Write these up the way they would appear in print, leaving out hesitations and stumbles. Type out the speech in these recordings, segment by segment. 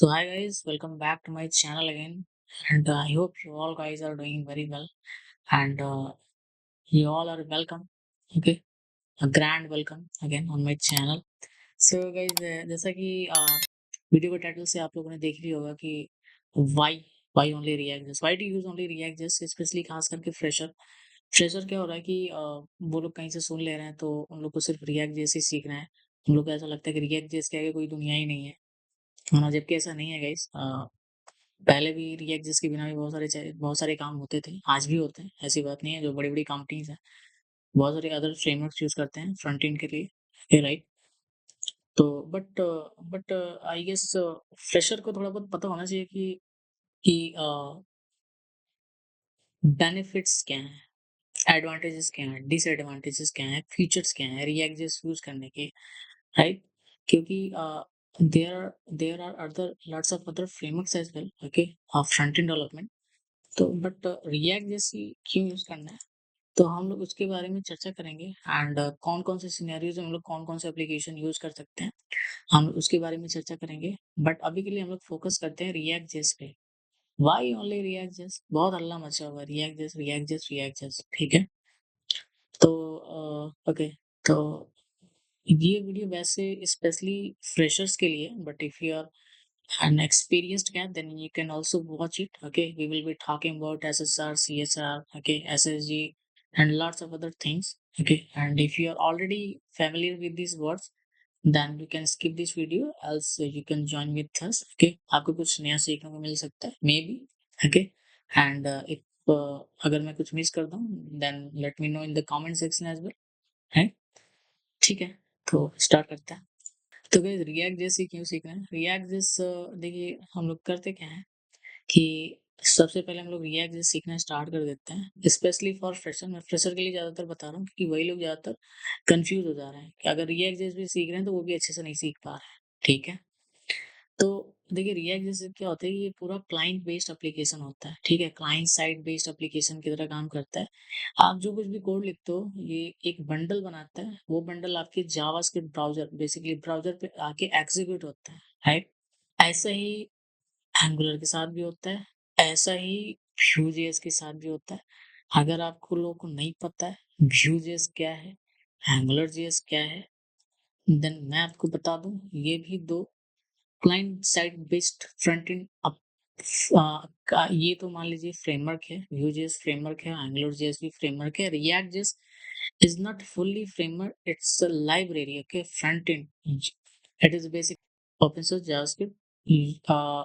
So hi guys, welcome back to my channel again, and I hope you all guys are doing very well, and you all are welcome. Okay, a grand welcome again on my channel. So guys, जैसा कि video के title से आप लोगों ने देख लिया होगा कि why why only React JS, why to use only React JS, specially खास करके फ्रेशर क्या हो रहा है कि वो लोग कहीं से सुन ले रहे हैं तो उन लोग को सिर्फ React JS ही सीखना है। उन लोग को ऐसा लगता है कि React JS के आगे कोई दुनिया ही नहीं है ना, जबकि ऐसा नहीं है गाइस। पहले भी रिएक्ट जिस के बिना भी बहुत सारे काम होते थे, आज भी होते हैं, ऐसी बात नहीं है। जो बड़ी-बड़ी कंपनीज़ हैं, बहुत सारे अदर फ्रेमवर्क्स यूज़ करते हैं फ्रंट एंड के लिए, राइट? तो बट आई गेस फ्रेशर को थोड़ा बहुत पता होना चाहिए कि बेनिफिट्स क्या हैं, एडवांटेजेस क्या हैं, डिसएडवांटेजेस क्या हैं, फीचर्स क्या हैं रिएक्ट जेएस यूज़ करने के, राइट? क्योंकि there are other lots of other frameworks as well, okay, of front end development. तो बट रिएक्ट जैसी क्यों यूज़ करना है? तो हम लोग उसके बारे में चर्चा करेंगे, एंड कौन-कौन से सिनेरियोज़ में हम लोग कौन-कौन से एप्लीकेशन यूज़ कर सकते हैं, हम उसके बारे में चर्चा करेंगे। बट अभी के लिए हम लोग फ़ोकस करते हैं रिएक्ट जेएस पे। Why only react JS? बहुत हल्ला मचा हुआ है react JS, react JS, react JS, ठीक है? तो ओके, तो ये वीडियो वैसे स्पेशली फ्रेशर्स के लिए, but if you are an experienced guy, then you can also watch it. Okay, we will be talking about SSR, CSR, okay, SSG, and lots of other things. Okay, and if you are already familiar with these words, then you can skip this video, else you can join with us. Okay, आपको कुछ नया सीखने को मिल सकता है, maybe. Okay, and if अगर मैं कुछ मिस कर दूँ, then let me know in the comment section as well. है, ठीक है, तो स्टार्ट करते हैं। तो गाइस रिएक्ट जैसे क्यों सीखना है? रिएक्ट जैसे देखिए हम लोग करते क्या हैं कि सबसे पहले हम लोग रिएक्ट जैसे सीखना स्टार्ट कर देते हैं, स्पेशली फॉर फ्रेशर। मैं फ्रेशर के लिए ज़्यादातर बता रहा हूँ क्योंकि वही लोग ज़्यादातर कन्फ्यूज़ हो जा रहे हैं कि अगर रिएक्ट जैसे भी सीख रहे हैं तो वो भी अच्छे से नहीं सीख पा रहे हैं, ठीक है? तो देखिए रिएक्ट जैसे क्या होता है, ये पूरा क्लाइंट बेस्ड एप्लीकेशन होता है, ठीक है? क्लाइंट साइड बेस्ड एप्लीकेशन की तरह काम करता है। आप जो कुछ भी कोड लिखते हो, ये एक बंडल बनाता है, वो बंडल आपके जावास्क्रिप्ट ब्राउज़र, बेसिकली ब्राउज़र पे आके एग्ज़ीक्यूट होता है, राइट? ऐसा ही एंगुलर के साथ भी होता है, ऐसा ही Vue.js के साथ भी होता है। अगर आपको लोगों को नहीं पता है Vue.js क्या है, AngularJS क्या है, देन मैं आपको बता दूँ, ये भी 2 client side based front end का ये तो मान लीजिए फ्रेमवर्क है, Vue.js फ्रेमवर्क है, AngularJS भी फ्रेमवर्क है, React.js is not fully framework, it's a library, okay, front end. It is basic open source JavaScript uh,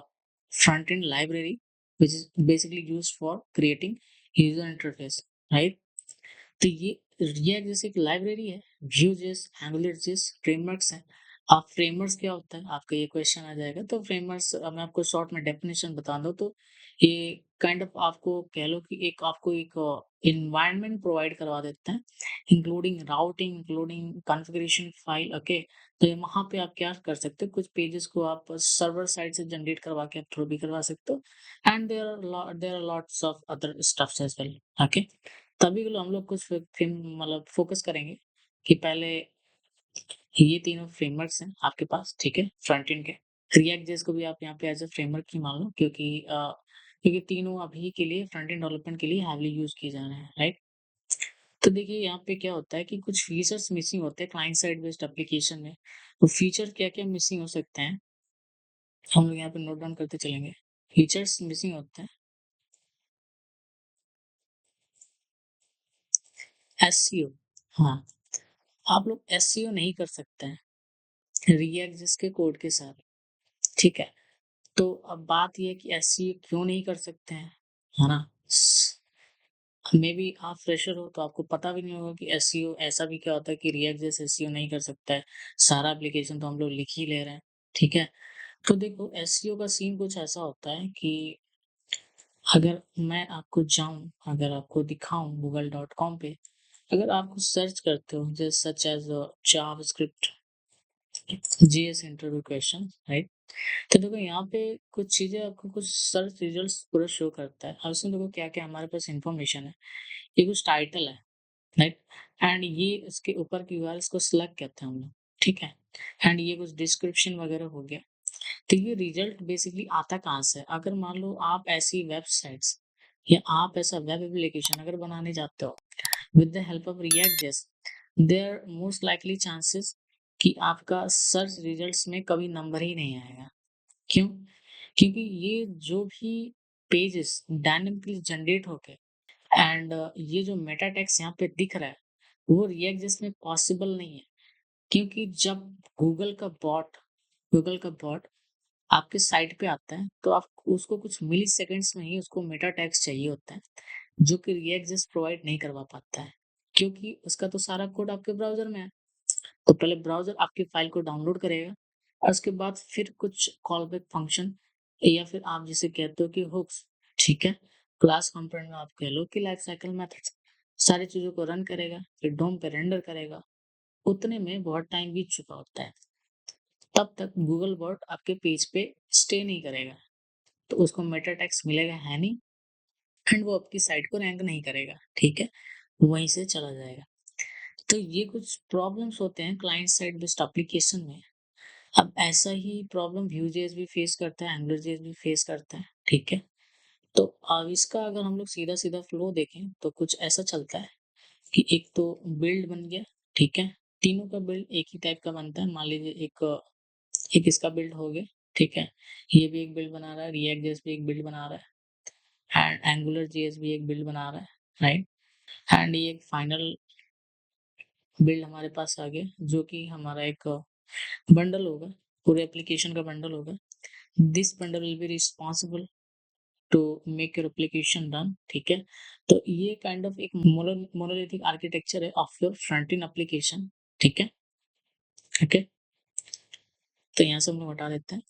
front end library, which is basically used for creating user interface, right? तो ये react जैसे एक library है, Vue.js, AngularJS frameworks हैं। अब frameworks क्या होता है? आपका ये क्वेश्चन आ जाएगा। तो फ्रेमवर्क्स मैं आपको शॉर्ट में डेफिनेशन बता दूँ तो ये काइंड ऑफ आपको कह लो कि एक एनवायरनमेंट प्रोवाइड करवा देते हैं, including routing, including configuration file, okay. तो वहाँ पे आप क्या कर सकते हो, कुछ पेजेस को आप सर्वर साइड से जनरेट करवा के आप थ्रो भी करवा सकते हो, and there are lots of other stuffs as well, okay. तभी के लिए हम लोग कुछ मतलब फ़ोकस करेंगे कि पहले ये तीनों फ्रेमवर्क्स हैं आपके पास, ठीक है? फ्रंट एंड के। रिएक्ट जेएस को भी आप यहाँ पे एज़ अ फ्रेमवर्क ही मान लो, क्योंकि तीनों अभी के लिए फ्रंट एंड डेवलपमेंट के लिए हेवीली यूज़ किए जा रहे हैं, राइट? तो देखिए यहाँ पे क्या होता है कि कुछ फीचर्स मिसिंग होते हैं क्लाइंट साइड बेस्ड एप्लीकेशन में। तो फीचर क्या-क्या मिसिंग हो सकते हैं, हम लोग यहाँ पे नोट डाउन करते चलेंगे। फीचर्स मिसिंग होते हैं, एसईओ, हाँ, आप लोग एसईओ नहीं कर सकते हैं रिएक्ट जेएस के कोड के साथ, ठीक है? तो अब बात ये है कि एसईओ क्यों नहीं कर सकते हैं, है ना? मेबी आप फ्रेशर हो तो आपको पता भी नहीं होगा कि एसईओ ऐसा भी क्या होता है कि रिएक्ट जेएस एसईओ नहीं कर सकता है। सारा एप्लीकेशन तो हम लोग लिख ही ले रहे हैं, ठीक है? तो देखो एसईओ का सीन कुछ ऐसा होता है कि अगर मैं आपको जाऊँ, अगर आपको दिखाऊँ गूगल.com पे, अगर आप कुछ सर्च करते हो जैसे such as JavaScript JS interview question, right? तो देखो यहाँ पे कुछ चीज़ें आपको कुछ सर्च रिजल्ट्स पूरा शो करता है। अब इसमें देखो क्या-क्या हमारे पास इन्फॉर्मेशन है। ये कुछ टाइटल है, राइट? एंड ये इसके ऊपर की यूआरएल्स को स्लग कहते हैं हम लोग, ठीक है? एंड ये कुछ डिस्क्रिप्शन वगैरह हो गया। तो ये रिजल्ट बेसिकली आता कहाँ से है? अगर मान लो आप ऐसी वेबसाइट्स या आप ऐसा वेब एप्लीकेशन अगर बनाने जाते हो with the help of React.js, there are most likely chances कि आपका सर्च रिजल्ट्स में कभी नंबर ही नहीं आएगा। क्यों? क्योंकि ये जो भी पेजेस डायनामिकली जनरेट होके एंड ये जो मेटा टेक्स्ट यहाँ पे दिख रहा है, वो React.js में पॉसिबल नहीं है। क्योंकि जब गूगल का बॉट आपके साइट पे आता है, तो आप उसको कुछ मिलीसेकंड्स में ही उसको मेटा टेक्स्ट चाहिए होता है, जो कि React.js प्रोवाइड नहीं करवा पाता है, क्योंकि उसका तो सारा कोड आपके ब्राउज़र में है। तो पहले ब्राउज़र आपकी फ़ाइल को डाउनलोड करेगा और उसके बाद फिर कुछ कॉलबैक फंक्शन या फिर आप जिसे कहते हो कि हुक्स, ठीक है? क्लास कंपोनेंट में आप कह लो कि लाइफ साइकिल मेथड्स, सारी चीज़ों को रन करेगा, फिर डोम पे रेंडर करेगा। उतने में बहुत टाइम बीत चुका होता है। तब तक गूगल बॉट आपके पेज पे स्टे नहीं करेगा, तो उसको मेटा टेक्स्ट मिलेगा है नहीं एंड वो आपकी साइट को रैंक नहीं करेगा, ठीक है? वहीं से चला जाएगा। तो ये कुछ प्रॉब्लम्स होते हैं क्लाइंट साइड बेस्ड एप्लीकेशन में। अब ऐसा ही प्रॉब्लम Vue.js भी फेस करता है, AngularJS भी फेस करता है, ठीक है? तो अब इसका अगर हम लोग सीधा-सीधा फ्लो देखें तो कुछ ऐसा चलता है कि एक तो बिल्ड बन गया, ठीक है? तीनों का बिल्ड एक ही टाइप का बनता है। मान लीजिए एक इसका बिल्ड हो गया, ठीक है? ये भी एक बिल्ड बना रहा है, React.js भी एक बिल्ड बना रहा है एंड AngularJS भी एक बिल्ड बना रहा है, राइट? एंड ये एक फाइनल बिल्ड हमारे पास आ गया, जो कि हमारा एक बंडल होगा, पूरे एप्लीकेशन का बंडल होगा। This bundle will be responsible to make your application run, ठीक है? तो ये काइंड ऑफ एक मोनोलिथिक आर्किटेक्चर है of your front end application, ठीक है? ओके, तो यहाँ से हम लोग हटा देते हैं।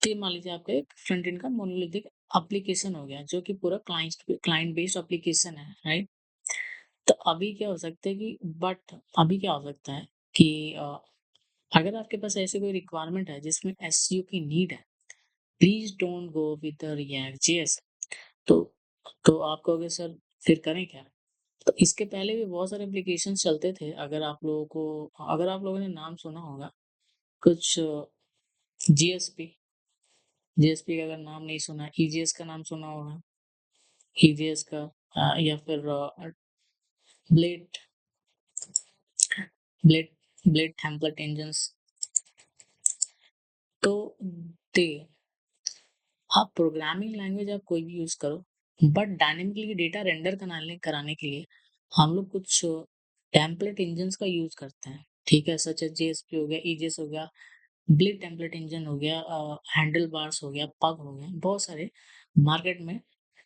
तो ये मान लीजिए आपका एक फ्रंट एंड का मोनोलिथिक एप्लीकेशन हो गया, जो कि पूरा क्लाइंट बेस्ड एप्लीकेशन है, राइट? तो अभी क्या हो सकता है कि बट अभी क्या हो सकता है कि अगर आपके पास ऐसी कोई रिक्वायरमेंट है जिसमें एसईओ की नीड है, please don't go with the react JS. तो तो आप कहोगे सर फिर करें क्या? तो इसके पहले भी बहुत सारे एप्लीकेशन चलते थे। अगर आप लोगों ने नाम सुना होगा कुछ जीएसपी जीएसपी का अगर नाम नहीं सुना, ईजीएस का नाम सुना होगा, ईजीएस का या फिर blade blade blade template engines. तो दे आप प्रोग्रामिंग लैंग्वेज आप कोई भी यूज़ करो, बट डायनामिकली डेटा रेंडर कराने के लिए हम लोग कुछ टेम्पलेट इंजन्स का यूज़ करते हैं, ठीक है? सच एज़ जेएसपी हो गया, ईजीएस हो गया, ब्लिट टेम्पलेट इंजन हो गया, हैंडल बार्स हो गया, पग हो गया, बहुत सारे मार्केट में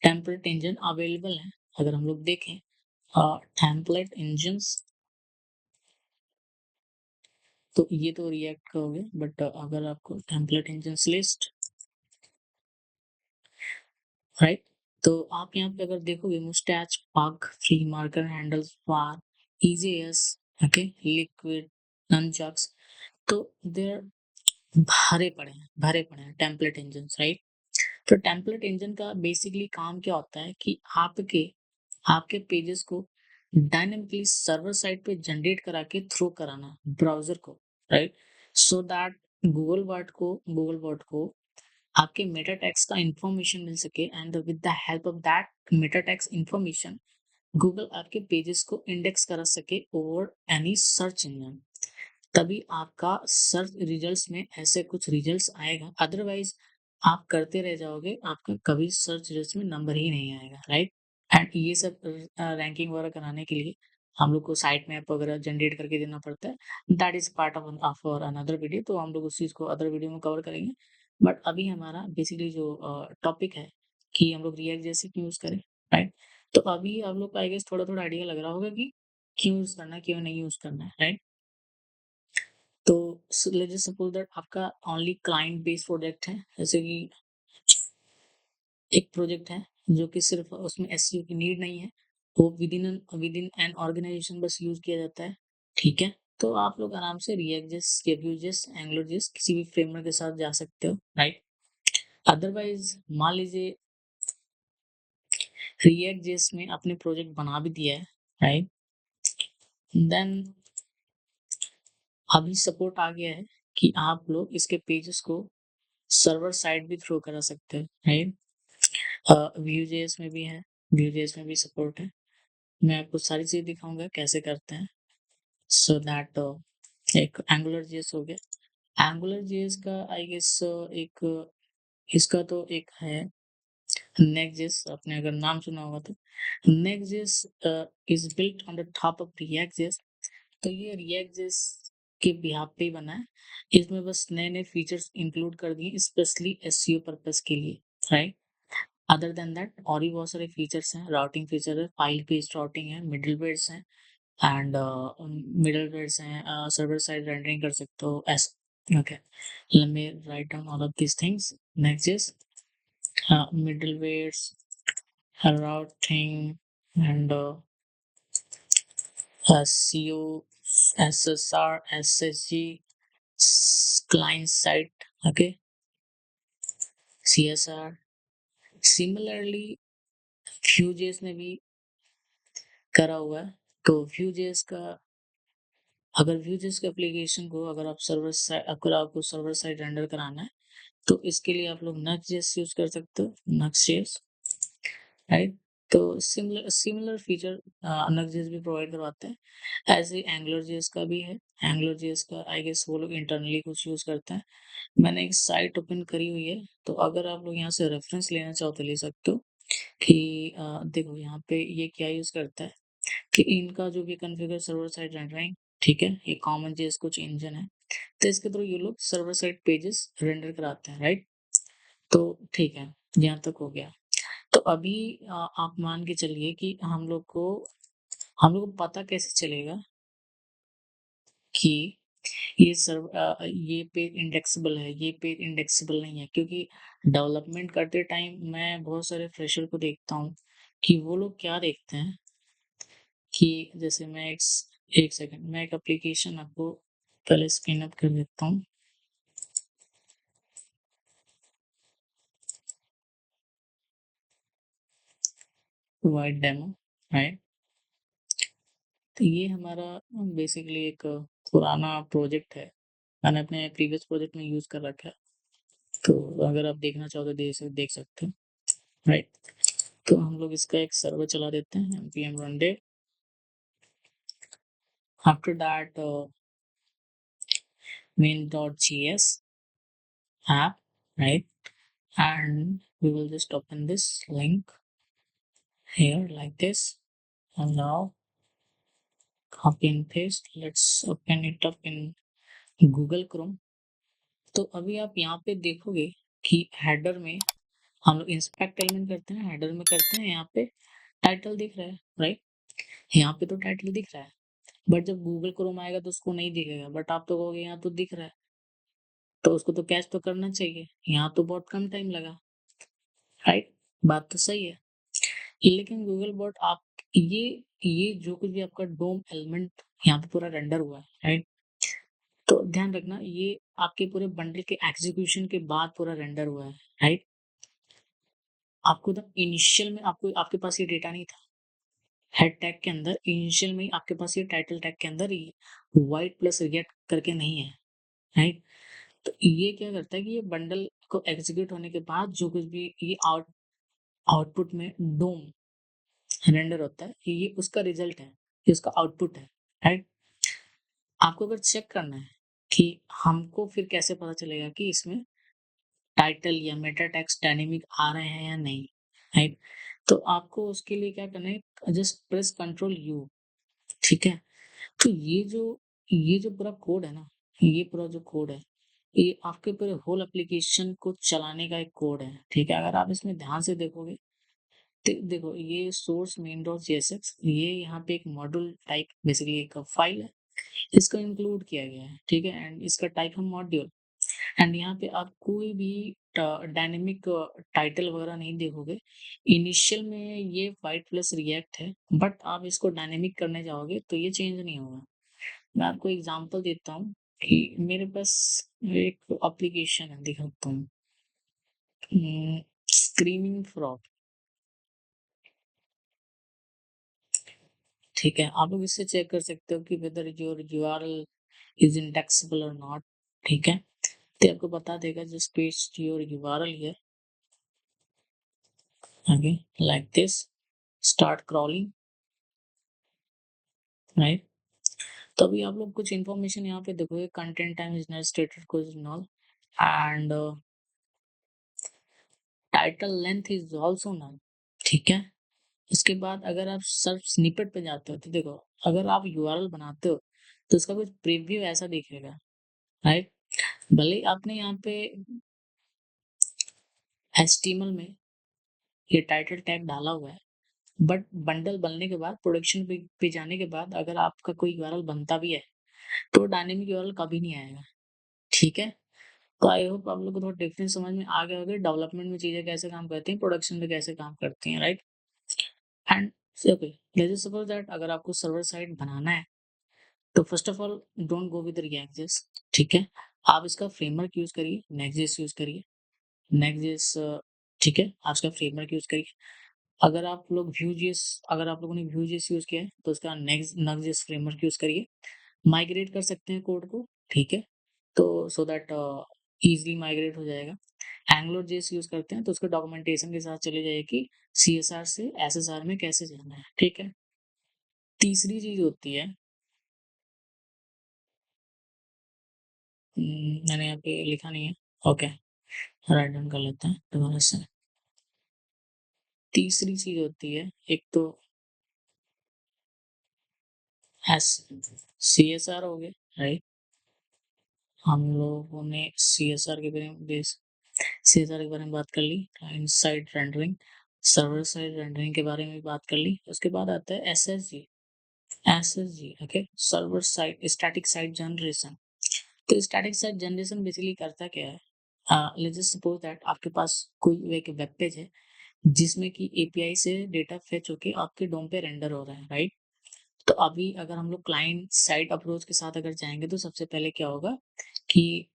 टेम्पलेट इंजन अवेलेबल हैं। अगर हम लोग देखें टेम्पलेट इंजन्स, तो ये तो रिएक्ट का हो गया, बट अगर आपको टेम्पलेट इंजन्स लिस्ट, राइट? तो आप यहाँ पे अगर देखोगे mustache, pug, free marker, handles, far, EJS, okay, liquid, nunjucks, तो देयर भरे पड़े हैं टेम्पलेट इंजन्स, राइट? तो टेम्पलेट इंजन का बेसिकली काम क्या होता है कि आपके आपके पेजेस को डायनामिकली सर्वर साइड पे जनरेट करा के थ्रो कराना ब्राउज़र को, right? So that Google bot को आपके मेटा टैग्स का इंफॉर्मेशन मिल सके and with the help of that meta tags information Google आपके पेजेस को इंडेक्स करा सके ओवर एनी सर्च इंजन। तभी आपका सर्च रिजल्ट्स में ऐसे कुछ रिजल्ट्स आएगा, अदरवाइज आप करते रह जाओगे, आपका कभी सर्च रिजल्ट्स में नंबर ही नहीं आएगा, राइट? एंड ये सब रैंकिंग वगैरह कराने के लिए हम लोग को साइट मैप वगैरह जनरेट करके देना पड़ता है। That is part of another video, तो हम लोग उस चीज़ को अदर वीडियो में कवर करेंगे। बट अभी हमारा बेसिकली जो टॉपिक है कि हम लोग रिएक्ट जैसे क्यों यूज़ करें, राइट? तो अभी आप लोग को आई गेस थोड़ा-थोड़ा आइडिया लग रहा होगा कि क्यों यूज़ करना है, क्यों नहीं यूज़ करना है, राइट? तो लेट्स जस्ट सपोज दैट आपका ओनली क्लाइंट बेस्ड प्रोजेक्ट है, जैसे कि एक प्रोजेक्ट है जो कि सिर्फ उसमें एसईओ की नीड नहीं है, वो विदिन एन ऑर्गेनाइजेशन बस यूज किया जाता है, ठीक है? तो आप लोग आराम से रिएक्ट.js, Vue.js, AngularJS किसी भी फ्रेमवर्क के साथ जा सकते हो, राइट? अदरवाइज मान लीजिए रिएक्ट.js में आपने प्रोजेक्ट बना भी दिया है, राइट? देन अभी सपोर्ट आ गया है कि आप लोग इसके पेजेस को सर्वर साइड भी थ्रो करा सकते हैं, राइट? Vue.js में भी है, Vue.js में भी सपोर्ट है। मैं आपको सारी चीज़ दिखाऊँगा कैसे करते हैं, सो दैट एक AngularJS हो गया। AngularJS का आई गेस एक इसका तो एक है Next.js, आपने अगर नाम सुना होगा तो। Next.js is built on the top of React.js। तो ये React.js के बिहाफ पे ही बना है। इसमें बस नए-नए फीचर्स इंक्लूड कर दिए स्पेशली एसईओ पर्पस के लिए, राइट? अदर देन दैट और भी बहुत सारे फीचर्स हैं, राउटिंग फीचर है, फाइल बेस्ड राउटिंग है, मिडलवेयर्स हैं एंड मिडलवेयर्स हैं, सर्वर साइड रेंडरिंग कर सकते हो ऐसे। Okay, let me write down all of these things. Next.js, middlewares, routing, and SEO, SSR, SSG, client side, okay, CSR. Similarly, Vue.js ने भी करा हुआ है। तो Vue.js का अगर Vue.js के एप्लीकेशन को अगर आपको सर्वर साइड रेंडर कराना है, तो इसके लिए आप लोग Next.js यूज़ कर सकते हो, Next.js, राइट? तो सिमिलर सिमिलर फीचर Next.js भी प्रोवाइड करवाते हैं। ऐसे AngularJS का भी है। AngularJS का आई गेस वो लोग इंटरनली कुछ यूज़ करते हैं। मैंने एक साइट ओपन करी हुई है, तो अगर आप लोग यहाँ से रेफरेंस लेना चाहो तो ले सकते हो कि देखो यहाँ पे ये क्या यूज़ करता है कि इनका जो भी कॉन्फ़िगर सर्वर साइड रेंडरिंग, ठीक है? ये कॉमन जेएस कुछ इंजन है, तो इसके थ्रू ये लोग सर्वर साइड पेजेस रेंडर कराते हैं, राइट? तो ठीक है, यहाँ तक हो गया। तो अभी आप मान के चलिए कि हम लोग को पता कैसे चलेगा कि ये पेज इंडेक्सेबल है, ये पेज इंडेक्सेबल नहीं है, क्योंकि डेवलपमेंट करते टाइम मैं बहुत सारे फ्रेशर को देखता हूँ कि वो लोग क्या देखते हैं कि जैसे एक सेकंड, मैं एक एप्लीकेशन आपको पहले स्क्रीन अप कर देता हूँ। Wide demo, right? तो ये हमारा बेसिकली एक पुराना प्रोजेक्ट है। मैंने अपने प्रीवियस प्रोजेक्ट में यूज़ कर रखा है। तो अगर आप देखना चाहो तो देख सकते हो, राइट? तो हम लोग इसका एक सर्वर चला देते हैं npm run dev। After that main.js app, right? And we will just open this link here like this, and now copy and paste. Let's open it up in Google Chrome। तो अभी आप यहाँ पे देखोगे कि हेडर में हम लोग इंस्पेक्ट एलिमेंट करते हैं, हेडर में करते हैं, यहाँ पे टाइटल दिख रहा है, राइट? यहाँ पे तो टाइटल दिख रहा है, बट जब गूगल क्रोम आएगा तो उसको नहीं दिखेगा, बट आप तो कहोगे यहाँ तो दिख रहा है, तो उसको तो कैच तो करना चाहिए। यहाँ तो बहुत कम टाइम लगा, राइट? बात तो सही है। लेकिन गूगल बॉट आप ये ये जो कुछ भी आपका डोम एलिमेंट यहाँ पे पूरा रेंडर हुआ है, राइट? तो ध्यान रखना, ये आपके पूरे बंडल के एग्जीक्यूशन के बाद पूरा रेंडर हुआ है, राइट? आपको द इनिशियल में आपको आपके पास ये डेटा नहीं था। हेड टैग के अंदर इनिशियल में ही आपके पास ये टाइटल टैग के अंदर ये व्हाइट प्लस रिएक्ट करके नहीं है, राइट? तो ये क्या करता है कि ये बंडल को एग्जीक्यूट होने के बाद जो कुछ भी ये आउटपुट में डोम रेंडर होता है, ये उसका रिजल्ट है, ये उसका आउटपुट है, राइट? आपको अगर चेक करना है कि हमको फिर कैसे पता चलेगा कि इसमें टाइटल या मेटा टेक्स्ट डायनेमिक आ रहे हैं या नहीं, राइट? तो आपको उसके लिए क्या करना है, जस्ट प्रेस कंट्रोल यू, ठीक है? तो ये जो पूरा कोड है ना, ये पूरा जो कोड है, ये आपके पूरे होल एप्लीकेशन को चलाने का एक कोड है, ठीक है? अगर आप इसमें ध्यान से देखोगे देखो, ये सोर्स मेन डॉट जेएसएक्स, ये यहाँ पे एक मॉड्यूल टाइप बेसिकली एक फाइल है, इसको इंक्लूड किया गया है, ठीक है? एंड इसका टाइप है मॉड्यूल। एंड यहाँ पे आप कोई भी डायनेमिक टाइटल वगैरह नहीं देखोगे। इनिशियल में ये व्हाइट प्लस रिएक्ट है, बट आप इसको डायनेमिक करने जाओगे तो ये चेंज नहीं होगा। मैं आपको एग्जांपल देता हूँ कि मेरे पास एक एप्लीकेशन है, दिखाता हूँ। स्क्रीमिंग फ्रॉग, ठीक है? आप लोग इससे चेक कर सकते हो कि whether your URL is indexable और नॉट, ठीक है? तो आपको बता देगा just paste your URL here, okay, like this, start crawling, right. तो अभी आप लोग कुछ इन्फॉर्मेशन यहाँ पे देखोगे, content time is not stated कुछ null, and title length is also none, ठीक है। उसके बाद अगर आप सर्च स्निपेट पे जाते हो तो देखो, अगर आप यूआरएल बनाते हो तो उसका कुछ प्रीव्यू ऐसा दिखेगा, राइट। भले ही आपने यहाँ पे HTML में ये टाइटल टैग डाला हुआ है, बट बंडल बनने के बाद प्रोडक्शन पे जाने के बाद अगर आपका कोई यूआरएल बनता भी है तो डायनेमिक यूआरएल कभी नहीं आएगा, ठीक है। तो आई होप आप लोग को थोड़ा डिफरेंस समझ में आ गया होगा, डेवलपमेंट में चीजें कैसे काम करती हैं, प्रोडक्शन में कैसे काम करती हैं, right. And okay, let's suppose that अगर आपको सर्वर साइड बनाना है तो first of all don't go with react, ठीक है। आप इसका फ्रेमवर्क यूज करिए, नेक्स्ट.जेएस यूज करिए, नेक्स्ट.जेएस, ठीक है, आप इसका फ्रेमवर्क यूज करिए। अगर आप लोगों ने Vue.js यूज किया है तो उसका नेक्स्ट.जेएस फ्रेमवर्क यूज करिए, माइग्रेट कर सकते हैं कोड को, ठीक है, तो सो दैट इजीली माइग्रेट हो जाएगा। एंगुलर.जेएस यूज करते हैं तो उसके डॉक्यूमेंटेशन के साथ चले जाइए कि CSR से SSR में कैसे जाना है, ठीक है। तीसरी चीज होती है, मैंने यहाँ पे लिखा नहीं है, ओके, राइट डाउन कर लेते हैं दोबारा से। तीसरी चीज होती है, एक तो एस CSR हो गए, राइट। हम लोगों ने CSR के बारे में CSR के बारे में बात कर ली, client side rendering, server side rendering के बारे में भी बात कर ली। उसके बाद आता है SSG, okay, server side static site generation. तो स्टैटिक साइट जनरेशन बेसिकली करता क्या है, लेट्स जस्ट सपोज दैट आपके पास कोई एक वेब पेज है जिसमें कि API से डेटा फेच होके आपके डोम पे रेंडर हो रहा है, राइट। तो अभी अगर हम लोग क्लाइंट साइड अप्रोच के साथ अगर जाएंगे तो सबसे पहले क्या होगा कि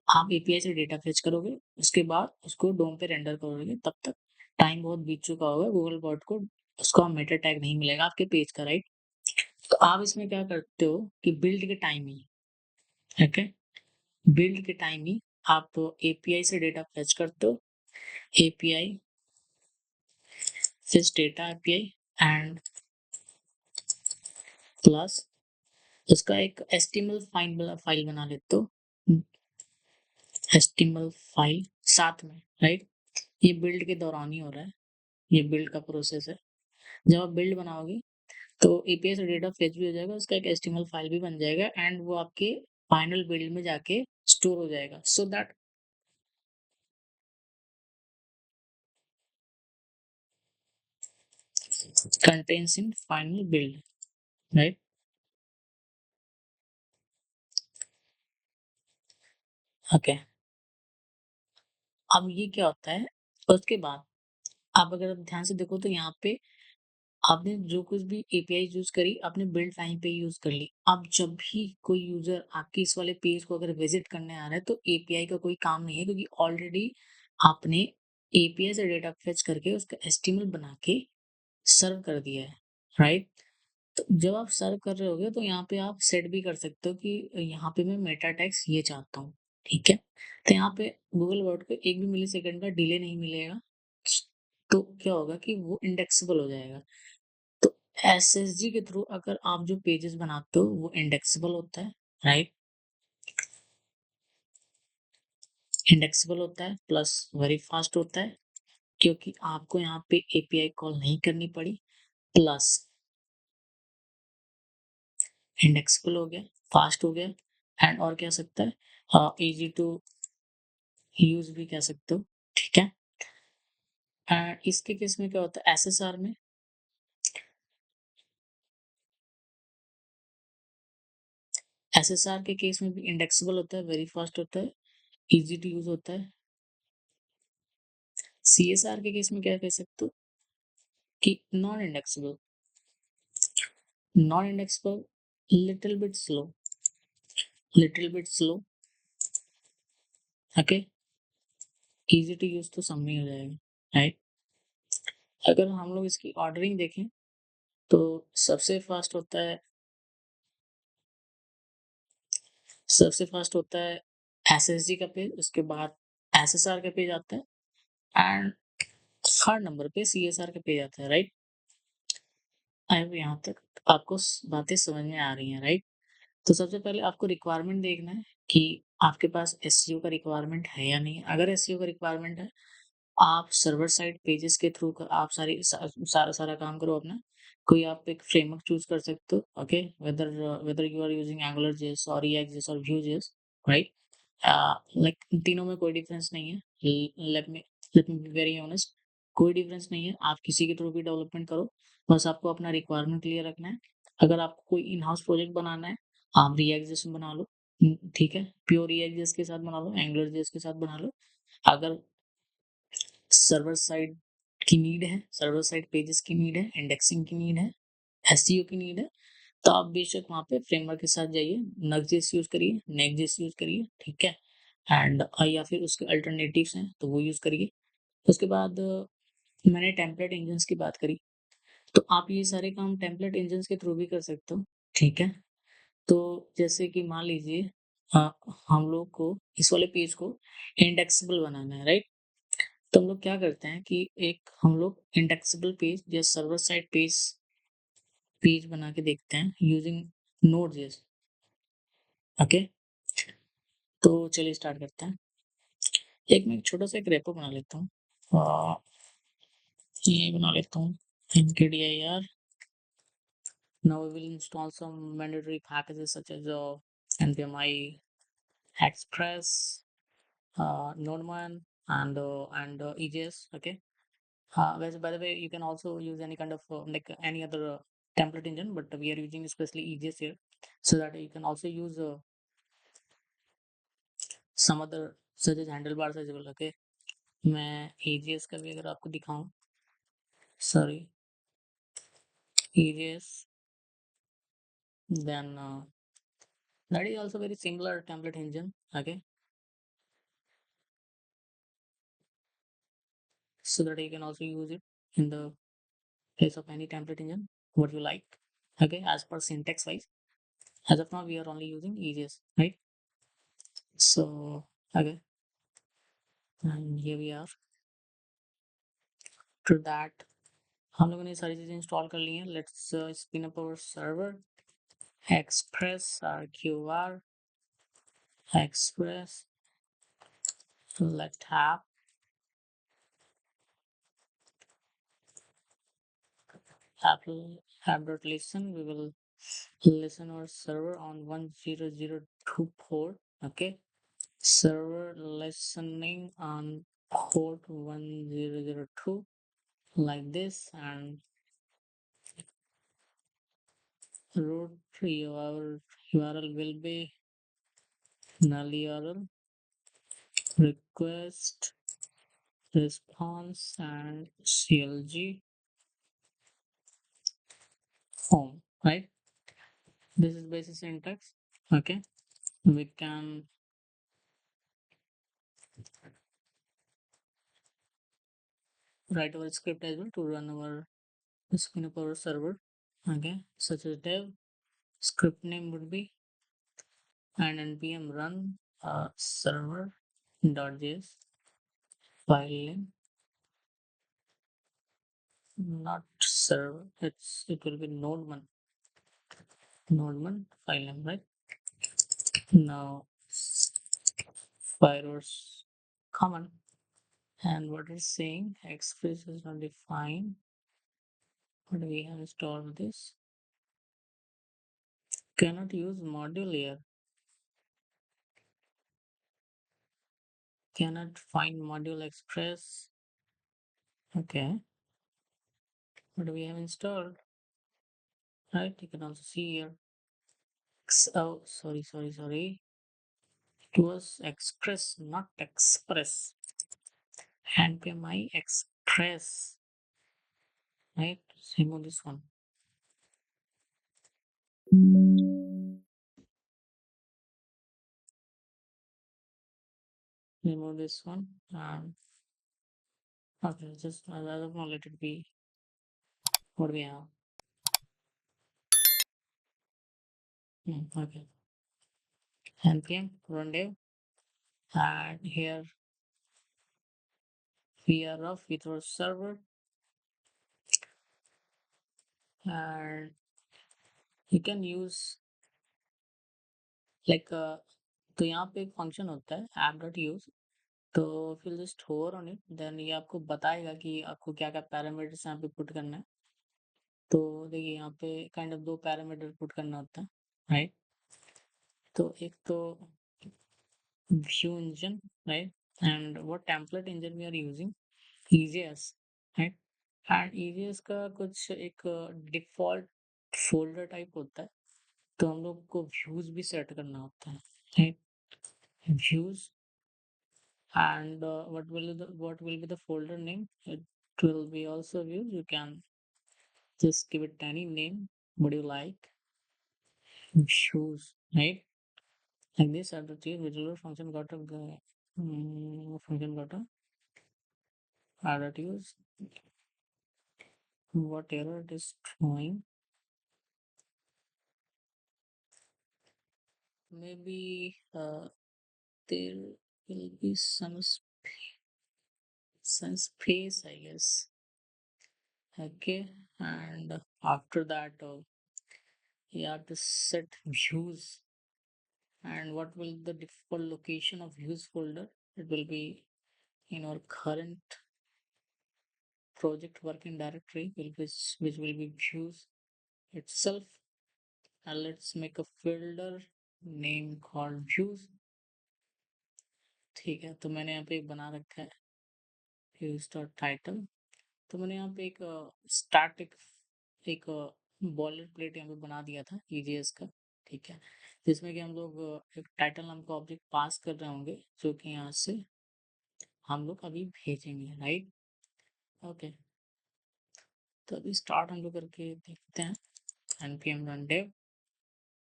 आप API से डेटा फेच करोगे, उसके बाद उसको डोम पे रेंडर करोगे, तब तक टाइम बहुत बीत चुका होगा, गूगल बॉट को उसका मेटा टैग नहीं मिलेगा आपके पेज का, राइट। तो आप इसमें क्या करते हो कि बिल्ड के टाइम ही, ओके, बिल्ड के टाइम ही आप API से डेटा फेच करते हो, API फिर डेटा API एंड प्लस उसका एक फाइल बना लेते हो, HTML फाइल साथ में, राइट। ये बिल्ड के दौरान ही हो रहा है, ये बिल्ड का प्रोसेस है। जब आप बिल्ड बनाओगे तो API से डेटा फेच भी हो जाएगा, उसका एक HTML फाइल भी बन जाएगा एंड वो आपके फाइनल बिल्ड में जाके स्टोर हो जाएगा, so that contains in final build, right. Okay, अब ये क्या होता है, उसके बाद आप अगर आप ध्यान से देखो तो यहाँ पे आपने जो कुछ भी API यूज करी आपने बिल्ड टाइम पे यूज कर ली। अब जब भी कोई यूजर आपके इस वाले पेज को अगर विजिट करने आ रहा है तो API का कोई काम नहीं है, क्योंकि ऑलरेडी आपने API से डेटा फेच करके उसका HTML बना के सर्व कर दिया है, राइट। तो जब आप सर्व कर रहे होगे तो यहाँ पे आप सेट भी कर सकते हो कि यहाँ पे मैं मेटा टैग्स ये चाहता हूँ, ठीक है। तो यहाँ पे गूगल वर्ड को 1 भी मिली सेकंड का डिले नहीं मिलेगा, तो क्या होगा कि वो इंडेक्सेबल हो जाएगा। तो SSG के थ्रू अगर आप जो पेजेस बनाते हो वो इंडेक्सेबल होता है, राइट, इंडेक्सेबल होता है प्लस वेरी फास्ट होता है, क्योंकि आपको यहाँ पे API कॉल नहीं करनी पड़ी, प्लस इंडेक्सेबल हो गया, फास्ट हो गया एंड और क्या सकता है, इजी टू यूज भी कह सकते हो, ठीक है। एंड इसके केस में क्या होता है, SSR के केस में भी इंडेक्सेबल होता है, वेरी फास्ट होता है, इजी टू यूज होता है। CSR के केस में क्या कह सकते हो कि non indexable, little bit slow, little bit slow, okay, easy to use तो सब में हो जाएगा, राइट। अगर हम लोग इसकी ऑर्डरिंग देखें तो सबसे फास्ट होता है, सबसे फास्ट होता है एसएसडी का पेज, उसके बाद एसएसआर का पेज आता है एंड थर्ड नंबर पे सीएसआर का पेज आता है, राइट? आई होप यहाँ तक आपको बातें समझ में आ रही हैं, राइट? तो सबसे पहले आपको रिक्वायरमेंट देखना है कि आपके पास एसईओ का रिक्वायरमेंट है या नहीं। अगर एसईओ का रिक्वायरमेंट है, आप सर्वर साइड पेजेस के थ्रू आप सारा काम करो अपना। कोई आप एक फ्रेमवर्क चूज कर सकते हो, okay, whether whether you are using Angular JS और रिएक्ट और व्यू जेएस, राइट? लाइक तीनों में कोई डिफरेंस नहीं है। Let me be very honest, कोई डिफरेंस नहीं है। आप किसी के थ्रू भी डेवलपमेंट करो, बस आपको अपना रिक्वायरमेंट क्लियर रखना है। अगर आपको कोई इन हाउस प्रोजेक्ट बनाना है, आप रिएक्ट जेएस में बना लो, ठीक है, प्योर रिएक्ट जेएस के साथ बना लो, एंगुलर जेएस के साथ बना लो। अगर सर्वर साइड की नीड है, सर्वर साइड पेजेस की नीड है, इंडेक्सिंग की नीड है, एसईओ की नीड है, तो आप बेशक वहाँ पे फ्रेमवर्क के साथ जाइए, नक्जेस यूज करिए, नेक्जेस यूज करिए, ठीक है, एंड या फिर उसके अल्टरनेटिव्स हैं तो वो यूज करिए। उसके बाद मैंने टेम्पलेट इंजन्स की बात करी, तो आप ये सारे काम टेम्पलेट इंजन्स के थ्रू भी कर सकते हो, ठीक है। तो जैसे कि मान लीजिए अ, हम लोग को इस वाले पेज को इंडेक्सेबल बनाना है, राइट? तो हम लोग क्या करते हैं कि एक हम लोग इंडेक्सेबल पेज या सर्वर साइड पेज पेज बना के देखते हैं यूजिंग नोड.जेएस, ओके। तो चलिए स्टार्ट करते हैं। मैं छोटा सा एक रेपो बना लेता हूँ, ये बना लेता हूँ mkdir. Now we will install some mandatory packages such as npmi express, nodman, and EJS, okay. By the way, you can also use any kind of like any other template engine, but we are using especially EJS here, so that you can also use some other such as handlebars as well, okay. मैं EJS का भी अगर आपको दिखाऊं, sorry, EJS, then that is also very similar template engine, okay, so that you can also use it in the place of any template engine what you like, okay, as per syntax wise. As of now we are only using EJS, right? So okay, and here we are. To that हम लोगों ने सारी चीजें install कर ली हैं। Let's spin up our server express RQR express, let app.listen. We will listen our server on 10024 port, okay. Server listening on port 1002 like this, and root URL will be null URL request response and CLG home, right? This is basic syntax, okay. We can write our script as well to run our spin up our server, okay, such as dev. Script name would be and npm run server.js, file name, not server, it will be node1 file name, right? Now firewalls common, and what is saying express is not defined, but we have installed this. Cannot use module here, cannot find module express, okay, but we have installed, right? You can also see here. Oh, sorry, it was express, not express. npmi express, right? Remove this one. Remove this one. Okay, just as of now, let it be what we have. Okay. npm run dev And here we are off with our server, and you can use like तो यहाँ पे एक function होता है app dot use. तो फिर just hover on it, then ये आपको बताएगा कि आपको क्या क्या पैरामीटर्स यहाँ पे पुट करना है। तो देखिए यहाँ पे काइंड ऑफ दो पैरामीटर पुट करना होता है, राइट। तो एक तो view engine, right, and what template engine we are using, EJS, right. And EJS का कुछ एक डिफॉल्ट फोल्डर टाइप होता है, तो हम लोग को व्यूज भी सेट करना होता है, right. Views, and what will be the folder name? It will be also views. You can just give it any name what you like. Views, right? Like this are the three visual function got a function got a added use. What error it is throwing? Maybe there will be some space, I guess. Okay, and after that you have to set views. And what will the default location of views folder? It will be in our current project working directory, which will be views itself. And let's make a folder name called views। ठीक है, तो मैंने यहाँ पे एक बना रखा है views डॉट टाइटल। तो मैंने यहाँ पे एक स्टैटिक एक बॉलर प्लेट यहाँ पे बना दिया था EJS का, ठीक है, जिसमें कि हम लोग एक टाइटल नाम का ऑब्जेक्ट पास कर रहे होंगे, जो कि यहाँ से हम लोग अभी भेजेंगे, राइट। ओके, तो अभी स्टार्ट हम लोग करके देखते हैं npm run dev,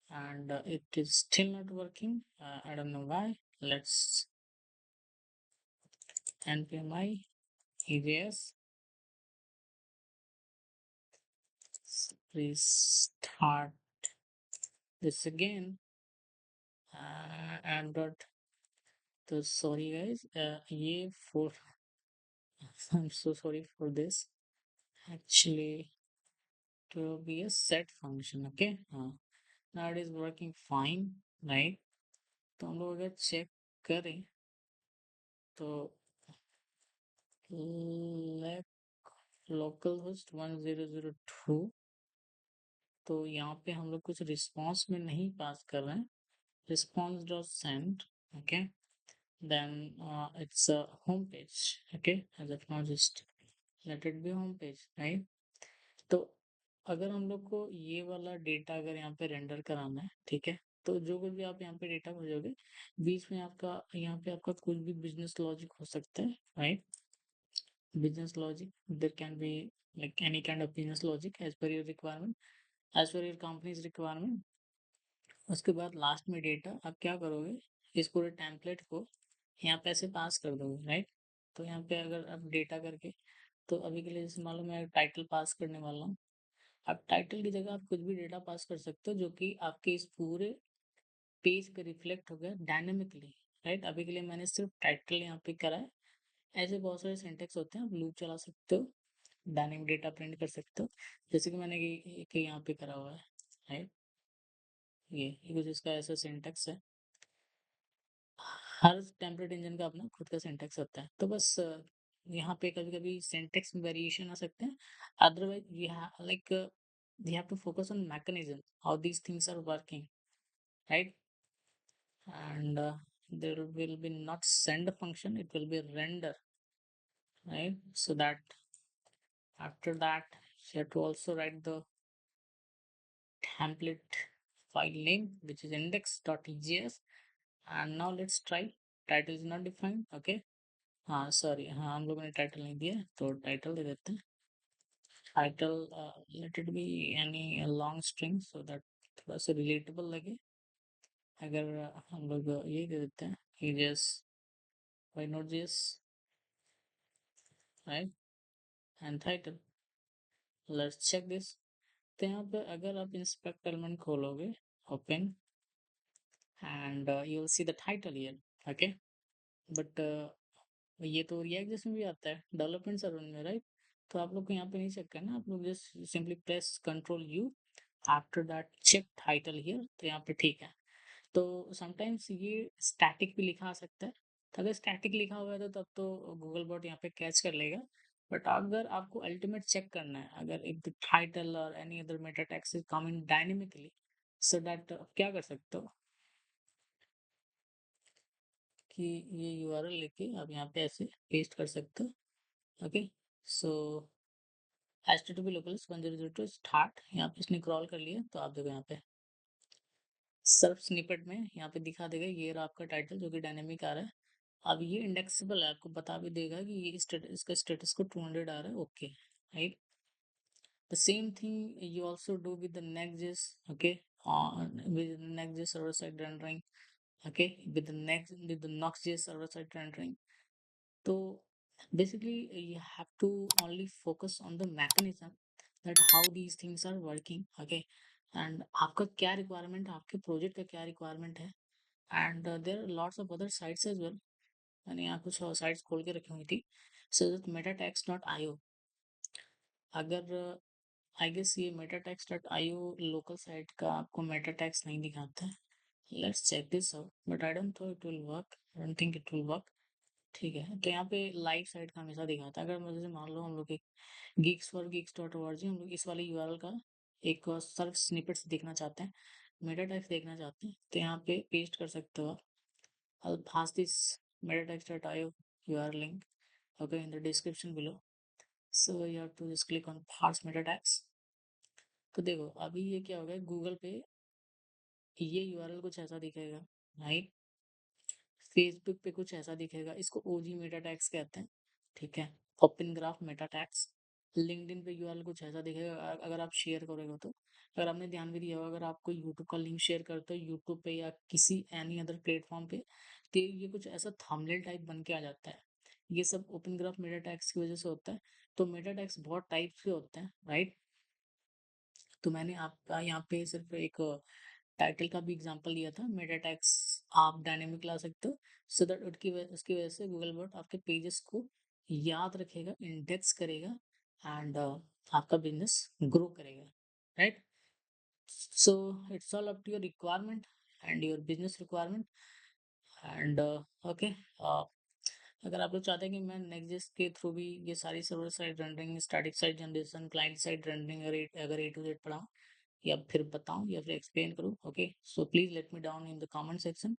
and it is still not working, I don't know why। Let's npm I EJS restart this again, and dot, तो sorry guys, ये for I'm so sorry for this, actually to be a set function, okay। हाँ, now it is working fine, right। तो हम लोग अगर check करें तो local host 1002, तो यहाँ पे हम लोग कुछ रिस्पॉन्स में नहीं पास कर रहे हैं, response dot send, okay. Then it's a home page, okay, as of now just let it be home page, right. तो अगर हम लोग को ये वाला डेटा अगर यहाँ पे रेंडर कराना है, ठीक है, तो जो कुछ भी आप यहाँ पे डेटा भेजोगे, बीच में आपका यहाँ पे आपका कुछ भी बिजनेस लॉजिक हो सकता है, right. business logic, there can be like any kind of business logic as per your requirement, as per your company's requirement। उसके बाद लास्ट में डेटा आप क्या करोगे, इस पूरे टेम्पलेट को यहाँ पे ऐसे पास कर दोगे, राइट। तो यहाँ पे अगर आप डेटा करके, तो अभी के लिए जैसे मान लो मैं टाइटल पास करने वाला हूँ, आप टाइटल की जगह आप कुछ भी डेटा पास कर सकते हो जो कि आपके इस पूरे पेज पे रिफ्लेक्ट हो गया डायनेमिकली, राइट। अभी के लिए मैंने सिर्फ टाइटल यहाँ पे करा है, ऐसे बहुत सारे सिंटेक्स होते हैं, आप लूप चला सकते हो, डायनेमिक डेटा प्रिंट कर सकते हो, जैसे कि मैंने यहाँ पे करा हुआ है, राइट। ये कुछ इसका ऐसा सिंटेक्स है। हर टेम्पलेट इंजन का अपना खुद का सिंटेक्स होता है, तो बस यहाँ पे कभी कभी सिंटेक्स में वेरिएशन आ सकते हैं, otherwise we like we have to focus on mechanism how these things are working, right। And there will be not send function, it will be render, right। So that after that you have to also write the template file name, which is index.ejs। and now let's try, title is not defined, okay। हाँ sorry, हाँ हम लोगों ने title नहीं दिया, तो title दे देते हैं। Title late it be any long string so that थोड़ा सा रिलेटेबल लगे। अगर हम लोग ये दे देते हैं EJS why not JS, right, and title, let's check this। तो यहाँ पे अगर आप इंस्पेक्ट एलिमेंट खोलोगे, open, and you will see the title here, okay। But ये तो रिएक्ट जेएस में भी आता है डेवलपमेंट सर्वर में, राइट? तो आप लोग को यहाँ पे नहीं चेक करना, आप लोग just simply press control U, after that check title here, तो यहाँ पे ठीक है। तो समटाइम्स ये स्टैटिक भी लिखा आ सकता है, तो अगर स्टैटिक लिखा हुआ है तो तब तो गूगल बॉट यहाँ पे कैच कर लेगा। बट अगर आपको अल्टीमेट चेक करना है, अगर इफ द टाइटल और any other matter tags is coming dynamically, so that क्या कर सकते हो कि ये यूआरएल लेके आप यहाँ पे ऐसे पेस्ट कर सकते हो। ओके, सो http localhost 1002 स्टार्ट, यहाँ पे इसने क्रॉल कर लिया, तो आप देखो यहाँ पे सर्फ स्निपेट में यहाँ पे दिखा देगा ये रहा आपका टाइटल जो कि डायनेमिक आ रहा है। अब ये इंडेक्सेबल है, आपको बता भी देगा कि ये इसका स्टेटस को 200 आ रहा है, okay, right? The same thing you also do with the Next.js, okay, with the Next.js server side rendering, okay, with the Next.js server side rendering. So basically you have to only focus on the mechanism that how these things are working, okay, and आपका क्या requirement है, आपके project का क्या requirement है, and there are lots of other sites as well। मैंने यहाँ कुछ और साइट्स खोल के रखी हुई थी, so that metatext.io, अगर आई गेस ये metatext.io लोकल साइट का आपको metatext नहीं दिखाता है। Let's check this out, but I don't think it will work, I don't think it will work. ठीक है, तो यहाँ पे लाइव साइट का हमेशा दिखाता है। अगर मुझे मान लो हम लोग एक geeks4geeks.org, हम लोग इस वाले यूआरएल का एक सर्फ स्निपेट्स देखना चाहते हैं, मेटा टेक्स्ट देखना चाहते हैं, तो यहाँ पे पेस्ट कर सकते हो आप। I'll pass this metatext.io URL link, okay, in the description below. So you have to just click on parse meta tags। तो देखो अभी ये क्या हो गया, गूगल पे ये यूआरएल कुछ ऐसा दिखेगा, राइट? फेसबुक पे कुछ ऐसा दिखेगा, इसको ओजी मेटा टैग्स कहते हैं, ठीक है, open graph Meta tags. LinkedIn पे यूआरएल कुछ ऐसा दिखेगा, अगर आप शेयर करोगे तो। अगर आपने ध्यान भी दिया होगा, अगर आप कोई यूट्यूब का लिंक शेयर करते हो यूट्यूब पे या किसी एनी अदर प्लेटफॉर्म पे, तो ये कुछ ऐसा थंबनेल टाइप बन के आ जाता है। ये सब ओपन ग्राफ मेटा टैग्स की वजह से होता है। तो मेटा टैग्स बहुत टाइप के होते हैं, राइट? तो मैंने आपका यहाँ पे सिर्फ एक टाइटल का भी एग्जांपल दिया था, मेटा टैग्स आप डायनेमिक ला सकते हो, सो दैट उसकी वजह से गूगल बॉट आपके पेजेस को याद रखेगा, इंडेक्स करेगा, एंड आपका बिजनेस ग्रो करेगा, right? So it's all up to your requirement and your business requirement, and okay. अगर आप लोग चाहते हैं कि मैं नेक्स्ट के थ्रू भी ये सारी server side rendering, static side generation, client side rendering अगर ए टू जेड पढ़ाऊँ या फिर बताऊँ या फिर एक्सप्लेन करूँ, okay, so please let me down in the comment section,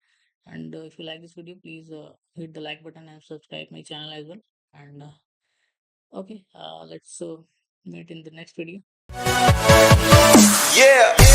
and if you like this video, please hit the like button and subscribe my channel as well, and okay, let's meet in the next video. Yeah.